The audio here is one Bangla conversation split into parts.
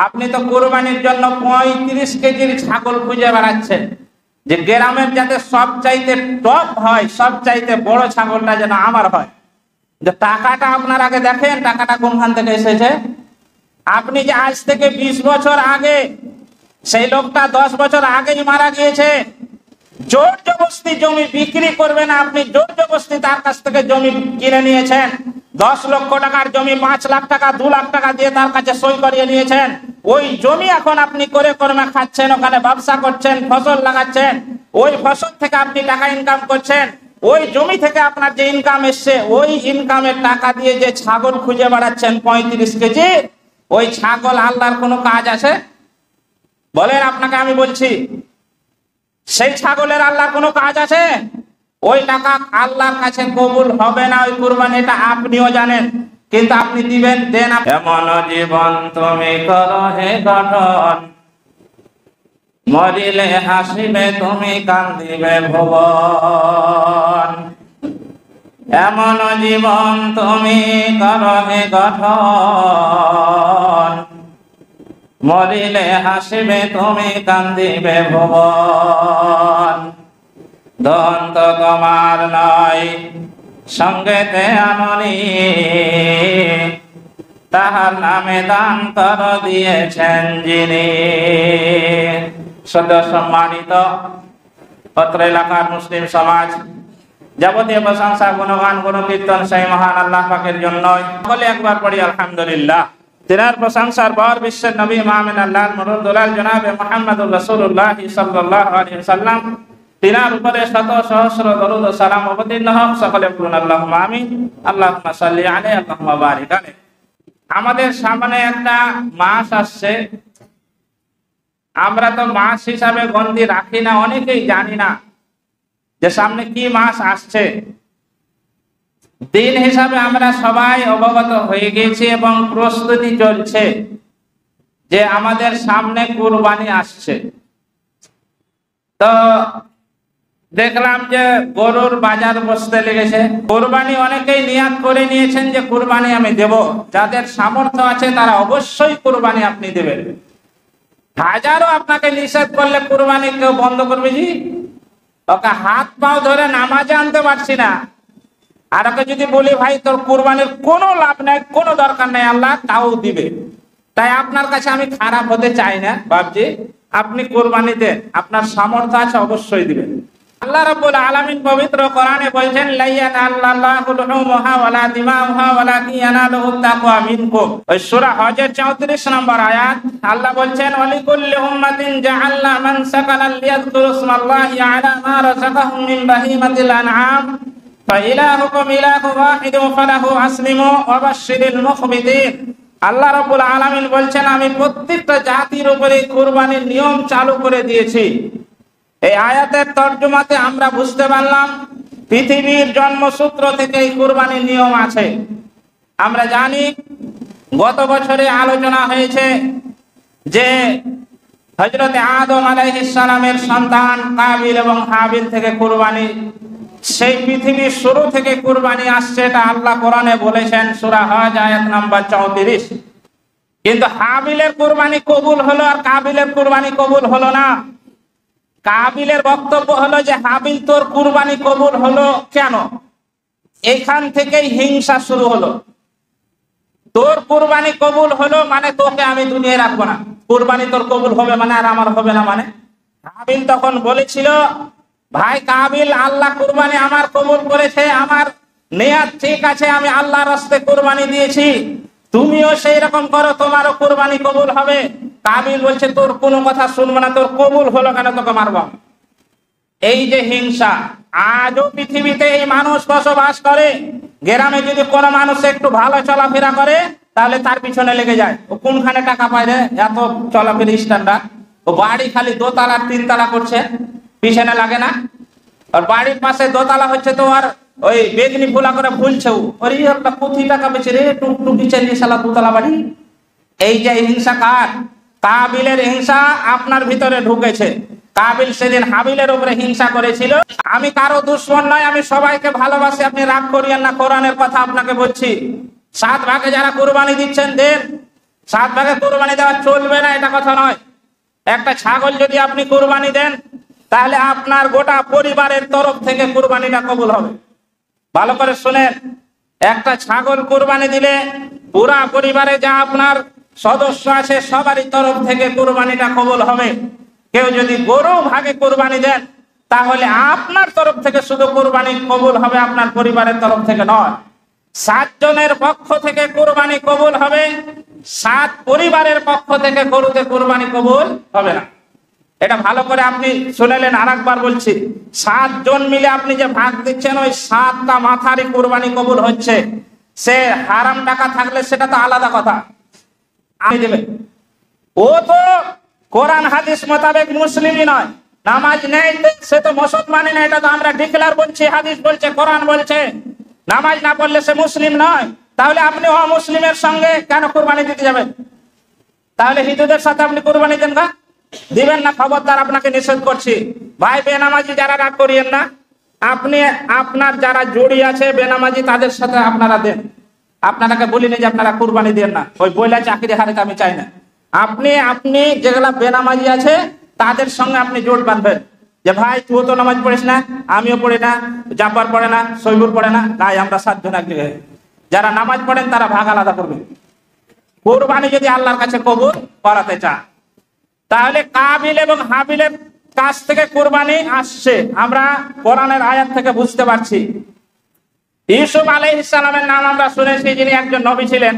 আপনি তো কুরবানির জন্য 35 কেজির ছাগল খুঁজে বেড়াচ্ছেন, যে গ্রামের যাতে সব চাইতে টপ হয়, সব চাইতে বড় ছাগলটা যেন আমার হয়। যে টাকাটা আপনার আগে দেখেন, টাকাটা কোনখান থেকে এসেছে। আপনি যে আজ থেকে 20 বছর আগে, সেই লোকটা 10 বছর আগেই মারা গিয়েছে, জোর জবরদস্তি জমি বিক্রি করবে না, আপনি জোর জবরদস্তি তার কাছ থেকে জমি কিনে নিয়েছেন। 10 লক্ষ টাকার জমি 5 লাখ টাকা 2 লাখ টাকা দিয়ে তার কাছে সই করিয়ে নিয়েছেন। ওই জমি এখন আপনি করে কর্মে খাচ্ছেন, ওখানে ব্যবসা করছেন, ফসল লাগাচ্ছেন, ওই ফসল থেকে আপনি টাকা ইনকাম করছেন। ওই জমি থেকে আপনার যে ইনকাম এসছে, ওই ইনকামের টাকা দিয়ে যে ছাগল খুঁজে বেড়াচ্ছেন 35 কেজি, ওই ছাগল আল্লাহর কোনো কাজ আছে? বলেন, আপনাকে আমি বলছি, সেই ছাগলের আল্লাহর কোনো কাজ আছে? ওই টাকা আল্লাহর কাছে কবুল হবে না, ওই কুরবানি, এটা আপনিও জানেন, কিন্তু আপনি দিবেন, দেন। এমন জীবন তুমি করো হে গঠন, মরিলে হাসিবে তুমি কান্দিবে ভুবন। এমন জীবন তুমি করো হে গঠন, মরিলে হাসিবে তুমি কান্দিবে ভুবন। দন্ত তোমার নয় সঙ্গেতে আননি, তাহার নামে দান কর দিয়েছেন যিনি। সদ্য সম্মানিত পত্র এলাকার মুসলিম সমাজ, যাবতীয় প্রশংসা গুণগান গুণকীর্তন সেই মহান আল্লাহ পাকের জন্য। বলে একবার পড়ি আলহামদুলিল্লাহ। তিনার প্রশংসার পর বিশ্বের নবী মুহাম্মদ আল্লাহ মুরুদ দুলাল জনাবে মুহাম্মদুর রাসূলুল্লাহ সাল্লাল্লাহু আলাইহি ওয়াসাল্লাম, তিনার উপরে শত সহস্র দরুদ ও সালাম অবতীর্ণ হোক। সকলে বলুন আল্লাহুম্মা আমিন। আল্লাহুম্মা সাল্লি আলাইহি আল্লাহুম্মা বারিক আলাইহি। আমাদের সামনে একটা মাস আসছে, আমরা তো মাস হিসাবে গণতি রাখি না, অনেকেই জানি না যে সামনে কি মাস আসছে। দিন হিসাবে আমরা সবাই অবগত হয়ে গেছি এবং প্রস্তুতি চলছে যে আমাদের সামনে কুরবানি আসছে। তো দেখলাম যে গরুর বাজার বসতে লেগেছে। কুরবানি অনেকেই নিয়াত করে নিয়েছেন যে কুরবানি আমি দেব। যাদের সামর্থ্য আছে তারা অবশ্যই কুরবানি আপনি দেবেন। হাজারো আপনাকে নিষেধ করলে কুরবানি কেউ বন্ধ করবে? জি, ওকে হাত পাও ধরে নামাজে আনতে পারছি না, আর ওকে যদি বলি ভাই তোর কুরবানির কোনো লাভ নাই, কোনো দরকার নাই, আল্লাহ তাও দিবে। তাই আপনার কাছে আমি খারাপ হতে চাই না বাপজি, আপনি কুরবানি দেন, আপনার সামর্থ্য আছে অবশ্যই দিবেন। আল্লাহ রাব্বুল আলামিন পবিত্র কোরআনে বলেছেন, লা ইয়ানাল্লাহু লুহুমুহা ওয়ালা দিমাউহা ওয়ালাকিন ইয়ানালুহুত তাকওয়া মিনকুম। ওই সূরা হজের 34 নম্বর আয়াত আল্লাহ বলেন, ওয়ালিকুল্লি উম্মাতিন জাআলনা মানসাকান লিয়াযকুরু ইসমাল্লাহি আলা মা রাযাকাহুম মিন বাহিমাতিল আনআম ফাইলাহুকুম ইলাহু ওয়াহিদুন ফালাহু আসলিমু ওয়া বাশশিরিল মুখবিতিন। আল্লাহ রাব্বুল আলামিন বলেন, আমি প্রত্যেকটা জাতির উপরে কুরবানির নিয়ম চালু করে দিয়েছি। এই আয়াতের তর্জমাতে আমরা বুঝতে পারলাম পৃথিবীর জন্মসূত্র থেকে এই কুরবানির নিয়ম আছে। আমরা জানি গত বছরে আলোচনা হয়েছে যে হযরতে আদম আলাইহিস সালামের সন্তান কাবিল এবং হাবিল থেকে কুরবানি, সেই পৃথিবীর শুরু থেকে কুরবানি আসছে, এটা আল্লাহ কোরআনে বলেছেন সূরা হজ আয়াত নাম্বার 34। কিন্তু হাবিলের কুরবানি কবুল হলো আর কাবিলের কুরবানি কবুল হলো না। কাবিলের বক্তব্য হলো যে হাবিল তোর কুরবানি কবুল হলো কেন? এইখান থেকেই হিংসা শুরু হলো। তোর কুরবানি কবুল হলো মানে তোকে আমি দুনিয়ায় রাখবো না, কুরবানি তোর কবুল হবে মানে আর আমার হবে না মানে। হাবিল তখন বলেছিল, ভাই কাবিল, আল্লাহ কুরবানি আমার কবুল করেছে, আমার নিয়াত ঠিক আছে, আমি আল্লাহর রাস্তায় কুরবানি দিয়েছি, তুমিও সেই রকম করো, তোমারও কুরবানি কবুল হবে। কাবিল বলছে তোর কোনো কথা শুনবো না, তোর কবুল হলো কেন, তোকে মারবো। এই যে হিংসা, আজও পৃথিবীতে এই মানুষ বসবাস করে। গ্রামে যদি কোনো মানুষ একটু ভালো চলাফেরা করে তাহলে তার পিছনে লেগে যায়, ও কোনখানে টাকা পায় রে, এত চলাফেরা স্ট্যান্ডার্ড, ও বাড়ি খালি 2 তলা 3 তলা করছে, পিছনে লাগে না। আর বাড়ির পাশে 2 তলা হচ্ছে তো আর ওই বেগনি ফুলা করে ফুলছে, ওর একটা কোটি টাকা বেচে রে, টুকটুকি চালিয়ে সালা 2 তলা বাড়ি। এই যে হিংসা কার? কাবিলের হিংসা আপনার ভিতরে ঢুকেছে। কাবিল সেদিন হাবিলের উপরে হিংসা করেছিল। আমি কারো দুশমন নয়, আমি সবাইকে ভালোবাসি, আপনি রাগ করিয়েন না, কোরআনের কথা আপনাকে বলছি। 7 ভাগে যারা কুরবানি দিচ্ছেন দেন, 7 ভাগে কুরবানি দেওয়া চলবে না এটা কথা নয়। একটা ছাগল যদি আপনি কুরবানি দেন তাহলে আপনার গোটা পরিবারের তরফ থেকে কুরবানিটা কবুল হবে। ভালো করে শুনেন, একটা ছাগল কুরবানি দিলে পুরা পরিবারে যা আপনার সদস্য আছে সবারই তরফ থেকে কুরবানিটা কবুল হবে। কেউ যদি গরু ভাগে কুরবানি দেন তাহলে আপনার তরফ থেকে শুধু কুরবানি কবুল হবে, আপনার পরিবারের তরফ থেকে নয়। 7 জনের পক্ষ থেকে কুরবানি কবুল হবে, 7 পরিবারের পক্ষ থেকে গরুতে কুরবানি কবুল হবে না। এটা ভালো করে আপনি শুনেলেন। আরেকবার বলছি, 7 জন মিলে আপনি যে ভাগ দিচ্ছেন ওই 7টা মাথারই কুরবানি কবুল হচ্ছে। সে হারাম টাকা থাকলে সেটা তো আলাদা কথা, আমি দেবে। ও তো কোরআন হাদিস মোতাবেক মুসলিমই নয়, নামাজ নেই, সে তো মুসলমানই না। এটা তো আমরা ডিক্লেয়ার বলছি, হাদিস বলছে, কোরআন বলছে। নামাজ না পড়লে সে মুসলিম নয়। তাহলে আপনি অমুসলিমের সঙ্গে কেন কুরবানি দিতে যাবেন? তাহলে হিন্দুদের সাথে আপনি কুরবানি দেন না, দিবেন না, খবরদার, আপনাকে নিষেধ করছি। ভাই বেনামাজি যারা রাগ করিয়েন না, আপনি আপনার যারা জড়ি আছে বেনামাজি তাদের সাথে আপনারা দেন। আপনারাকে বলিনি যে আপনারা কুরবানি দেন না, ওই বইলা চাকরি হারিতে আমি চাই না। আপনি যেগুলা বেনামাজি আছে তাদের সঙ্গে আপনি জোট বাঁধবেন যে ভাই তুই তো নামাজ পড়িস না, আমিও পড়ি না, জাফর পড়ে না, সৈবুর পড়ে না, তাই আমরা 7 জন এক জায়গায়। যারা নামাজ পড়েন তারা ভাগ আলাদা করবেন। কুরবানি যদি আল্লাহর কাছে কবুল করাতে চান তাহলে কাবিল এবং হাবিলের কাছ থেকে কুরবানি আসছে, আমরা কোরআনের আয়াত থেকে বুঝতে পারছি। ইউসুফ আলাইহিস সালামের নাম আমরা শুনেছি, যিনি একজন নবী ছিলেন।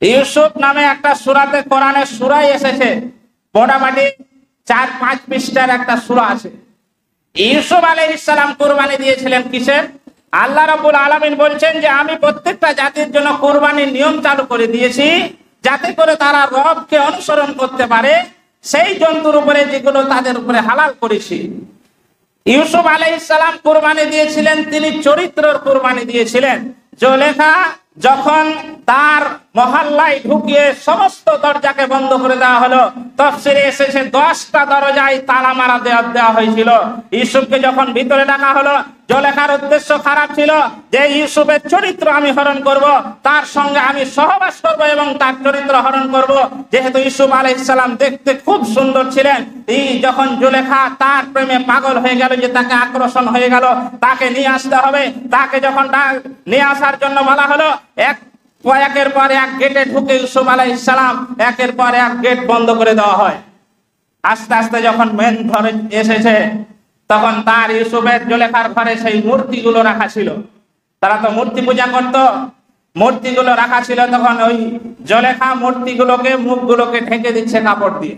ইউসুফ নামে একটা সূরাতে কোরআনের সূরাই এসেছে, মোটামুটি 4-5 পৃষ্ঠার একটা সূরা আছে। ইউসুফ আলাইহিস সালাম কুরবানি দিয়েছিলেন কিসের? আল্লাহ রাব্বুল আলামিন বলছেন যে আমি প্রত্যেকটা জাতির জন্য কুরবানির নিয়ম চালু করে দিয়েছি যাতে করে তারা রবকে অনুসরণ করতে পারে। সেই জন্তুর উপরে যেগুলো তাদের উপরে হালাল করেছি। ইউসুফ আলাইহিস সালাম কুরবানি দিয়েছিলেন, তিনি চরিত্রের কুরবানি দিয়েছিলেন। জুলেখা যখন তার মহল্লায় ঢুকিয়ে সমস্ত দরজাকে বন্ধ করে দেওয়া হলো, তাফসীরে এসেছে 10টা দরজায় তালা মারা দেওয়া হয়েছিল। ইউসুফকে যখন ভিতরে ডাকা হলো, জুলেখার উদ্দেশ্য খারাপ ছিল যে ইউসুফের চরিত্র আমি হরণ করব, তার সঙ্গে আমি সহবাস করব এবং তার চরিত্র হরণ করব। যেহেতু ইউসুফ আলাইহিস সালাম দেখতে খুব সুন্দর ছিলেন, যখন জুলেখা তার প্রেমে পাগল হয়ে গেল, যে তাকে আকর্ষণ হয়ে গেল, তাকে নিয়ে আসতে হবে। তাকে যখন নিয়ে আসার জন্য বলা হলো, একের পর এক গেটে ঢুকে ইউসুফ আলাইহিস সালাম একের পর এক গেট বন্ধ করে দেওয়া হয়। আস্তে আস্তে যখন মেন ঘরে এসেছে তখন তার ইউসুফের জুলেখার ঘরে সেই মূর্তিগুলো রাখা ছিল। তারা তো মূর্তি পূজা করত, মূর্তিগুলো রাখা ছিল। তখন ওই জুলেখা মূর্তিগুলোকে, মুখগুলোকে ঢেকে দিচ্ছে কাপড় দিয়ে।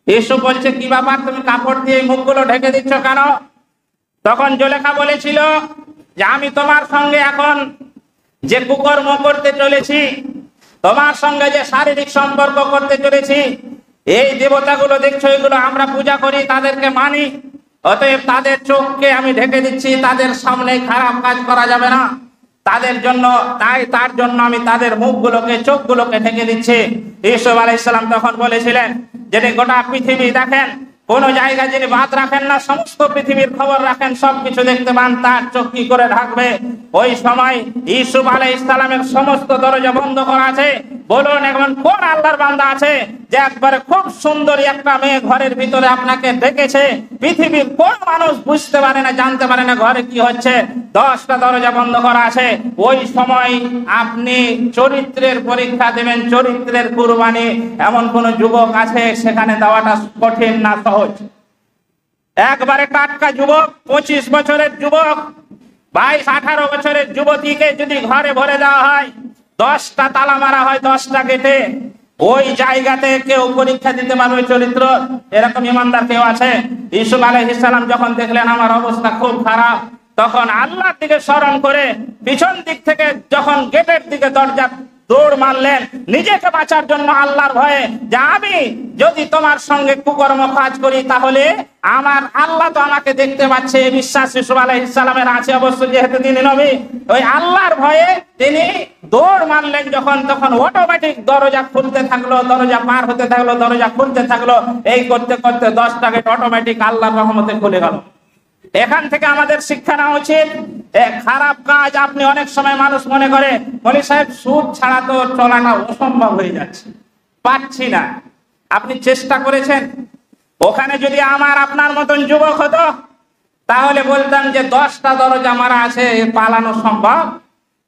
ইউসুফ বলছে কি ব্যাপার, তুমি কাপড় দিয়ে মুখগুলো ঢেকে দিচ্ছ কেন? তখন জুলেখা বলেছিল যে আমি তোমার সঙ্গে এখন যে কুকর্ম করতে চলেছি, তোমার সঙ্গে যে শারীরিক সম্পর্ক করতে চলেছি, এই দেবতাগুলো দেখছো এগুলো আমরা পূজা করি, তাদেরকে মানি। অতএব তাদের চোখকে আমি ঢেকে দিচ্ছি, তাদের সামনে খারাপ কাজ করা যাবে না তাদের জন্য, তার জন্য আমি তাদের মুখগুলোকে, চোখগুলোকে ঢেকে দিচ্ছি। ইউসুফ আলাইহিস সালাম তখন বলেছিলেন যে গোটা পৃথিবী দেখেন, কোন জায়গায় যিনি বাদ রাখেন না, সমস্ত পৃথিবীর খবর রাখেন, সবকিছু দেখতে পান, তার চোখ কি করে ঢাকবে? ওই সময় ইউসুফ আলাইহিস সালামের সমস্ত দরজা বন্ধ করা আছে। বলুন এখন কোন আল্লাহর বান্দা আছে যে একবারে খুব সুন্দরী একটা মেয়ে ঘরের ভিতরে আপনাকে ডেকেছে? পৃথিবীর কোন মানুষ বুঝতে পারে না, জানতে পারে না ঘরে কি হচ্ছে। 10টা দরজা বন্ধ করা আছে। ওই সময় আপনি চরিত্রের পরীক্ষা দেবেন, চরিত্রের কুরবানি। এমন কোন যুবক আছে সেখানে দেওয়াটা কঠিন না সহজ? একবারে টাটকা যুবক, 25 বছরের যুবক, 22-18 বছরের যুবতীকে যদি ঘরে ভরে দেওয়া হয়, 10টা তালা মারা হয়, 10টা গেটে, ওই জায়গাতে কেউ পরীক্ষা দিতে পারবে চরিত্র? এরকম ইমানদার কেউ আছে? ইউসুফ আলাইহিস সালাম যখন দেখলেন আমার অবস্থা খুব খারাপ, তখন আল্লাহর দিকে স্মরণ করে পিছন দিক থেকে যখন গেটের দিকে দরজা দৌড় মারলেন, নিজেকে বাঁচার জন্য আল্লাহর ভয়ে, যে আমি যদি তোমার সঙ্গে কুকর্ম কাজ করি তাহলে আমার আল্লাহ তো আমাকে দেখতে পাচ্ছে, এই বিশ্বাস ইউসুফ আলাইহিস সালামের আছে অবশ্য, যেহেতু তিনি নবী। ওই আল্লাহর ভয়ে তিনি দৌড় মারলেন যখন, তখন অটোমেটিক দরজা খুলতে থাকলো, দরজা পার হতে থাকলো, দরজা খুলতে থাকলো। এই করতে করতে 10টা গেট অটোমেটিক আল্লাহর রহমতে খুলে গেল। এখান থেকে আমাদের শিক্ষা নেওয়া উচিত, খারাপ কাজ আপনি অনেক সময় মানুষ মনে করে মৌলভী সাহেব সুদ ছাড়া তো চলাটা অসম্ভব হয়ে যাচ্ছে, পাচ্ছি না। আপনি চেষ্টা করেছেন? ওখানে যদি আমার আপনার মতন যুবক হতো তাহলে বলতাম যে 10টা দরজা মারা আছে, পালানো সম্ভব,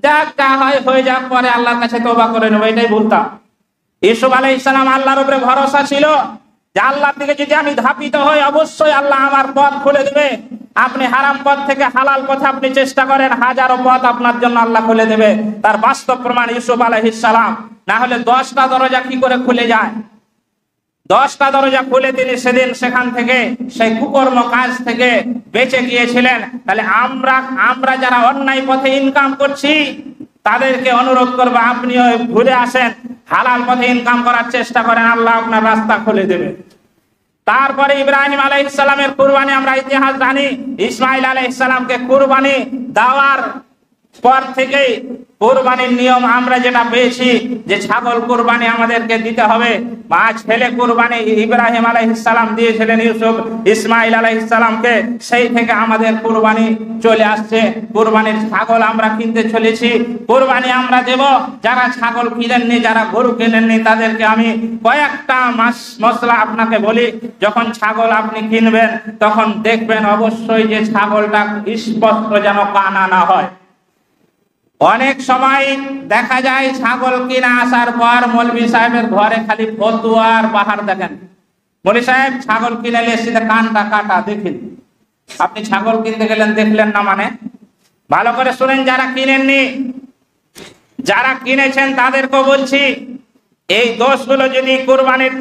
যাক যা হয় হয়ে যাক, পরে আল্লাহর কাছে তওবা করে নেবো, এটাই বলতাম। ইউসুফ আলাইহিস সালাম আল্লাহর উপরে ভরসা ছিল যে আল্লাহর দিকে যদি আমি ধাপিত হই অবশ্যই আল্লাহ আমার পথ খুলে দেবে। আপনি হারাম পথ থেকে হালাল পথে আপনি চেষ্টা করেন, হাজারো পথ আপনার জন্য আল্লাহ খুলে দেবে। তার বাস্তব প্রমাণ ইউসুফ আলাইহিস সালাম। না হলে 10টা দরজা কি করে খুলে যায়? 10টা দরজা খুলে তিনি সেদিন সেখান থেকে সেই কুকর্ম কাজ থেকে বেঁচে গিয়েছিলেন। তাহলে আমরা যারা অন্যায় পথে ইনকাম করছি তাদেরকে অনুরোধ করবো আপনিও ঘুরে আসেন, হালাল পথে ইনকাম করার চেষ্টা করেন, আল্লাহ আপনার রাস্তা খুলে দেবে। তারপরে ইব্রাহিম আলাইহিস সালামের কুরবানি আমরা ইতিহাস জানি। ইসমাইল আলাইহিস সালামকে কুরবানি দেওয়ার পর থেকেই কুরবানির নিয়ম আমরা যেটা পেয়েছি যে ছাগল কুরবানি আমাদেরকে দিতে হবে। মা ছেলে কুরবানি ইব্রাহিম আলাইহিস সালাম দিয়েছিলেন ইসমাইল আলাইহিস সালামকে, সেই থেকে আমাদের কুরবানি চলে আসছে। কুরবানির ছাগল আমরা কিনতে চলেছি, কুরবানি আমরা দেব। যারা ছাগল কিনেননি, যারা গরু কিনেননি, তাদেরকে আমি কয়েকটা মশলা আপনাকে বলি। যখন ছাগল আপনি কিনবেন তখন দেখবেন অবশ্যই যে ছাগলটা স্পষ্ট যেন কানা না হয়। অনেক সময় দেখা যায় ছাগল কিনে আসার পর মৌলভী সাহেবের ঘরে খালি ফতুয়া আর বাহার দেখেন। মৌলভী সাহেব ছাগল কিনে এসেছে, কানটা কাটা, দেখেন। আপনি ছাগল কিনতে গেলেন, দেখলেন না মানে? ভালো করে শুনেন, যারা কিনেননি, যারা কিনেছেন তাদেরকেও বলছি, এই দোষগুলো যদি কুরবানির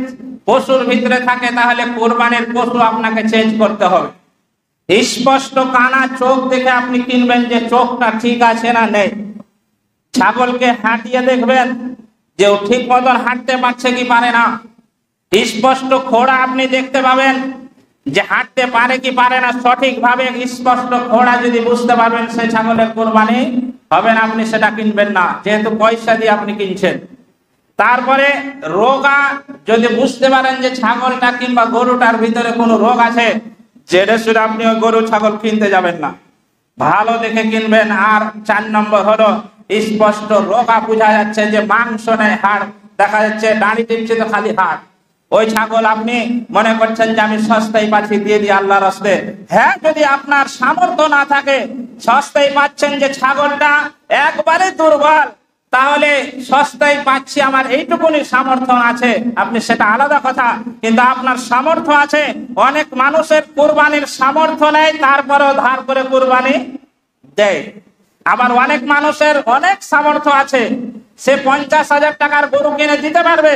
পশুর ভিতরে থাকে তাহলে কুরবানির পশু আপনাকে চেঞ্জ করতে হবে। স্পষ্ট কানা চোখ দেখে আপনি কিনবেন যে চোখটা ঠিক আছে না নেই। ছাগলকে হাঁটিয়ে দেখবেন যে ও ঠিক মতন হাঁটতে পারছে কি পারে না। স্পষ্ট খোড়া আপনি দেখতে পাবেন যে হাঁটতে পারে কি পারে না। সঠিকভাবে স্পষ্ট খোড়া যদি বুঝতে পারবেন, সেই ছাগলের কুরবানি হবে না, আপনি সেটা কিনবেন না, যেহেতু পয়সা দিয়ে আপনি কিনছেন। তারপরে রোগা যদি বুঝতে পারেন যে ছাগলটা কিংবা গরুটার ভিতরে কোনো রোগ আছে, যেটা শুধু আপনি ওই গরু ছাগল কিনতে যাবেন না, ভালো দেখে কিনবেন। আর 4 নম্বর হলো স্পষ্ট রোগা বোঝা যাচ্ছে যে মাংস নেই, হাড় দেখা যাচ্ছে, দাঁড়ি টিপছে তো খালি হাড়। ওই ছাগল আপনি মনে করছেন যে আমি সস্তায় পাচ্ছি, দিয়ে দিয়ে আল্লাহর রাস্তে। হ্যাঁ, যদি আপনার সামর্থ্য না থাকে, সস্তায় পাচ্ছেন যে ছাগলটা একবারে দুর্বল, তাহলে সস্তায় পাচ্ছি, আমার এইটুকুনি সামর্থ্য আছে, আপনি সেটা আলাদা কথা। কিন্তু আপনার সামর্থ্য আছে, অনেক মানুষের কুরবানির সামর্থ্য নেই, তারপরেও ধার করে কুরবানি দেয়। আবার অনেক মানুষের অনেক সামর্থ্য আছে, সে 50,000 টাকার গরু কিনে দিতে পারবে,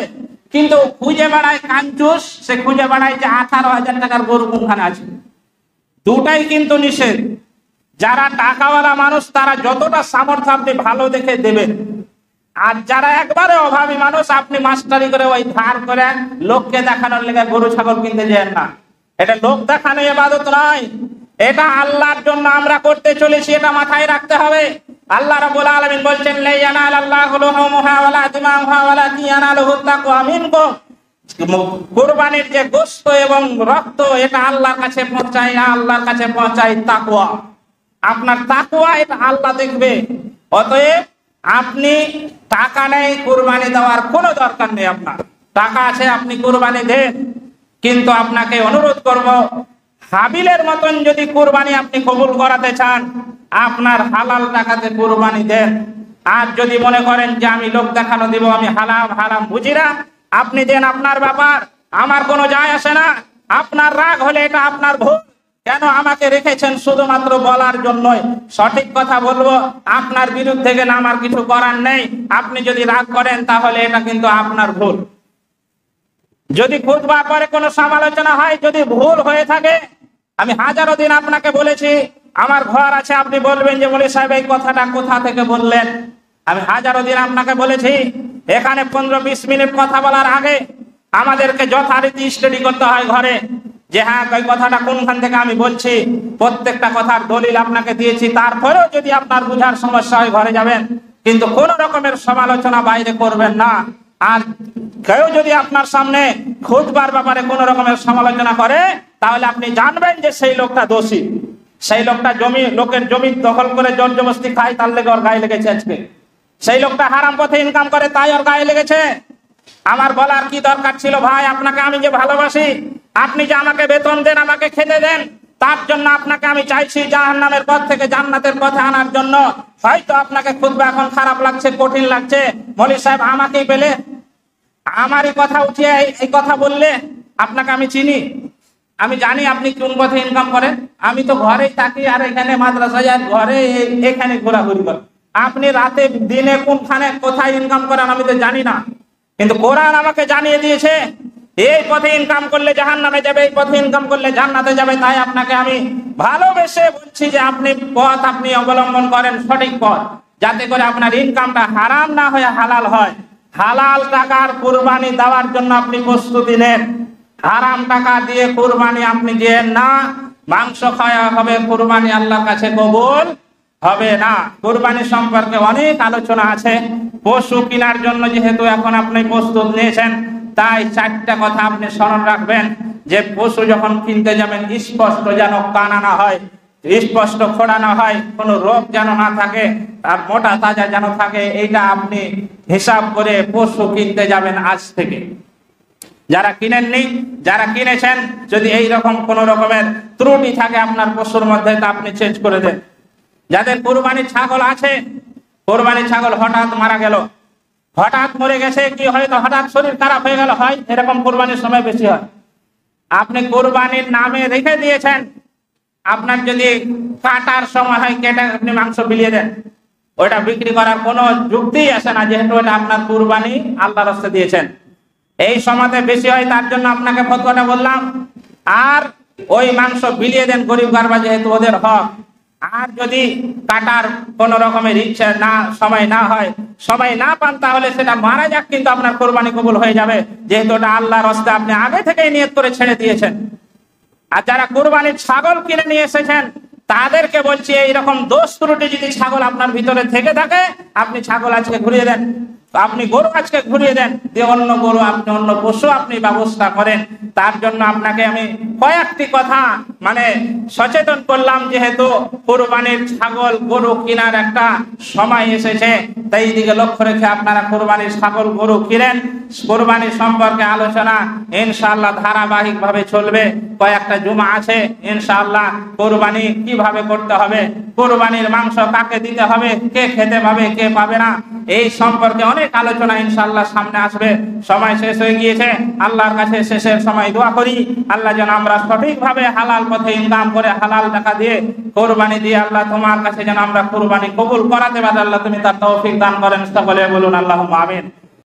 কিন্তু খুঁজে বেড়ায় কাঞ্চুস, সে খুঁজে বেড়ায় যে 18,000 টাকার গরু কোনখানে আছে। দুটাই কিন্তু নিষেধ। যারা টাকাওয়ালা মানুষ তারা যতটা সামর্থ্য আপনি ভালো দেখে দেবেন, আর যারা একবারে অভাবী মানুষ আপনি মাস্টারি করে ওই ধার করে লোককে দেখানোর লেগে গরু ছাগল কিনতে যান না। এটা লোক দেখানো ইবাদত নয়, এটা আল্লাহর জন্য আমরা করতে চলেছি, এটা মাথায় রাখতে হবে। আল্লাহ রাব্বুল আলামিন বলছেন, লা ইয়ানালাল্লাহু লুহুমুহা ওয়ালা দিমাউহা ওয়ালাকিন ইয়ানালুহুত তাকওয়া মিনকুম। কুরবানির যে গোশত এবং রক্ত, এটা আল্লাহর কাছে পৌঁছায় না, আল্লাহর কাছে পৌঁছায় তাকওয়া। আপনার তাকওয়া এটা আল্লাহ দেখবে। অতএব আপনি টাকা নেই, কুরবানি দেওয়ার কোনো দরকার নেই। আপনার টাকা আছে, আপনি কুরবানি দেন, কিন্তু আপনাকে অনুরোধ করব, হাবিলের মতন যদি কুরবানি আপনি কবুল করাতে চান, আপনার হালাল টাকাতে কুরবানি দেন। আর যদি মনে করেন যে আমি লোক দেখানো দিব, আমি হারাম বুঝি না, আপনি দেন, আপনার ব্যাপার, আমার কোনো যায় আসে না। আপনার রাগ হলে এটা আপনার ভুল। কেন আমাকে রেখেছেন শুধুমাত্র বলার জন্যই? সঠিক কথা বলবো, আপনার বিরুদ্ধে গেলে আমার কিছু করার নেই। আপনি যদি রাগ করেন তাহলে এটা কিন্তু আপনার ভুল। যদি খুতবা পরে কোনো সমালোচনা হয়, যদি ভুল হয়ে থাকে, আমি হাজারো দিন আপনাকে বলেছি, আমার ঘর আছে, আপনি বলবেন যে মৌলভী সাহেব এই কথাটা কোথা থেকে বললেন। আমি হাজারো দিন আপনাকে বলেছি, এখানে 15-20 মিনিট কথা বলার আগে আমাদেরকে যথারীতি স্টাডি করতে হয় ঘরে, যে হ্যাঁ ওই কথাটা কোনখান থেকে আমি বলছি। প্রত্যেকটা কথার দলিল আপনাকে দিয়েছি, তারপরেও যদি আপনার বুঝার সমস্যা হয় ঘরে যাবেন, কিন্তু কোন রকমের সমালোচনা বাইরে করবেন না। আর কেউ যদি আপনার সামনে খুতবার ব্যাপারে কোন রকমের সমালোচনা করে, তাহলে আপনি জানবেন যে সেই লোকটা দোষী। সেই লোকটা লোকের জমি দখল করে জোর জবরদস্তি খায়, তার লেগে ওর গায়ে লেগেছে আজকে। সেই লোকটা হারাম পথে ইনকাম করে, তাই ওর গায়ে লেগেছে। আমার বলার কি দরকার ছিল ভাই? আপনাকে আমি যে ভালোবাসি, আপনি যে আমাকে বেতন দেন, আমাকে খেতে দেন, তার জন্য আপনাকে আমি চাইছি জাহান্নামের পথ থেকে জান্নাতের পথে আনার জন্য। হয়তো আপনাকে খুতবা এখন খারাপ লাগছে, কঠিন লাগছে, মৌলভী সাহেব আমাকেই পেলে, আমারই কথা উঠিয়ে এই কথা বললে। আপনাকে আমি চিনি, আমি জানি আপনি কোন পথে ইনকাম করেন। আমি তো ঘরেই থাকি, আর এখানে মাদ্রাসায় আর ঘরে এখানে ঘোরাঘুরি করেন। আপনি রাতে দিনে কোনখানে কোথায় ইনকাম করেন আমি তো জানি না, কিন্তু কোরআন আমাকে জানিয়ে দিয়েছে এই পথে ইনকাম করলে জাহান্নামে যাবে, এই পথে ইনকাম করলে জান্নাতে যাবে। তাই আপনাকে আমি ভালোবেসে বলছি যে আপনি পথ আপনি অবলম্বন করেন, সঠিক পথ, যাতে করে আপনার ইনকামটা হারাম না হয়ে হালাল হয়। হালাল টাকার কুরবানি দেওয়ার জন্য আপনি প্রস্তুতি নেন। হারাম টাকা দিয়ে কুরবানি আপনি দিয়েন না, মাংস খাওয়া হবে, কুরবানি আল্লাহর কাছে কবুল হবে না। কুরবানি সম্পর্কে অনেক আলোচনা আছে। পশু কেনার জন্য যেহেতু এখন আপনি প্রস্তুত নিয়েছেন, তাই 4টা কথা আপনি স্মরণ রাখবেন যে পশু যখন কিনতে যাবেন স্পষ্ট যেন কানা হয়, স্পষ্ট খোড়ানো হয়, কোনো রোগ যেন না থাকে, আর মোটা তাজা যেন থাকে। এইটা আপনি হিসাব করে পশু কিনতে যাবেন আজ থেকে। যারা কিনেননি, যারা কিনেছেন, যদি এই রকম কোন রকমের ত্রুটি থাকে আপনার পশুর মধ্যে, তা আপনি চেঞ্জ করে দেন। যাদের কুরবানির ছাগল আছে, কুরবানির ছাগল হঠাৎ মারা গেল, হঠাৎ মরে গেছে, কি হয়তো হঠাৎ শরীর খারাপ হয়ে গেল, হয় এরকম কুরবানির সময় বেশি হয়। আপনি কুরবানির নামে রেখে দিয়েছেন, আপনার যদি কাটার সময় হয় কেটে আপনি মাংস বিলিয়ে দেন, ওইটা বিক্রি করার কোনো যুক্তিই আসে না, যেহেতু এটা আপনার কুরবানি আল্লাহর রাস্তায় দিয়েছেন। এই সময়তে বেশি হয়, তার জন্য আপনাকে ফতোয়াটা বললাম। আর ওই মাংস বিলিয়ে দেন গরিব গারবা, যেহেতু ওদের হক। আর যদি কাটার কোন রকমের ইচ্ছা না, সময় না হয়, সময় না পান, তাহলে সেটা মারা যাক, কিন্তু আপনার কোরবানি কবুল হয়ে যাবে, যেহেতু ওটা আল্লাহর রাস্তায় আপনি আগে থেকেই নিয়ত করে ছেড়ে দিয়েছেন। আর যারা কুরবানির ছাগল কিনে নিয়ে এসেছেন, তাদেরকে বলছি এইরকম দোষ ত্রুটি যদি ছাগল আপনার ভিতরে থেকে থাকে, আপনি ছাগল আজকে ঘুরিয়ে দেন, আপনি গরু আজকে ঘুরিয়ে দেন, দিয়ে অন্য গরু আপনি অন্য পশু আপনি ব্যবস্থা করেন। তার জন্য আপনাকে আমি কয়েকটি কথা সচেতন করলাম, যেহেতু কুরবানির ছাগল গরু কেনার একটা সময় এসেছে, তাই দিকে লক্ষ্য রেখে আপনারা কুরবানির ছাগল গরু কিনেন। কুরবানি সম্পর্কে আলোচনা ইনশাআল্লাহ ধারাবাহিক ভাবে চলবে। কয়েকটা জুমা আছে ইনশাআল্লাহ, কুরবানি কিভাবে করতে হবে, কুরবানির মাংস কাকে দিতে হবে, কে খেতে পাবে, কে পাবে না, এই সম্পর্কে অনেক আলোচনা ইনশাআল্লাহ সামনে আসবে। সময় শেষ হয়ে গিয়েছে, আল্লাহর কাছে শেষের সময় দোয়া করি আল্লাহ যেন আমরা সঠিকভাবে হালাল পথে ইনকাম করে হালাল টাকা দিয়ে কুরবানি দিয়ে আল্লাহ তোমার কাছে যেন আমরা কুরবানি কবুল করাতে পারি। আল্লাহ তুমি তার তৌফিক দান করেন, সকলে বলুন আল্লাহুম্মা আমিন।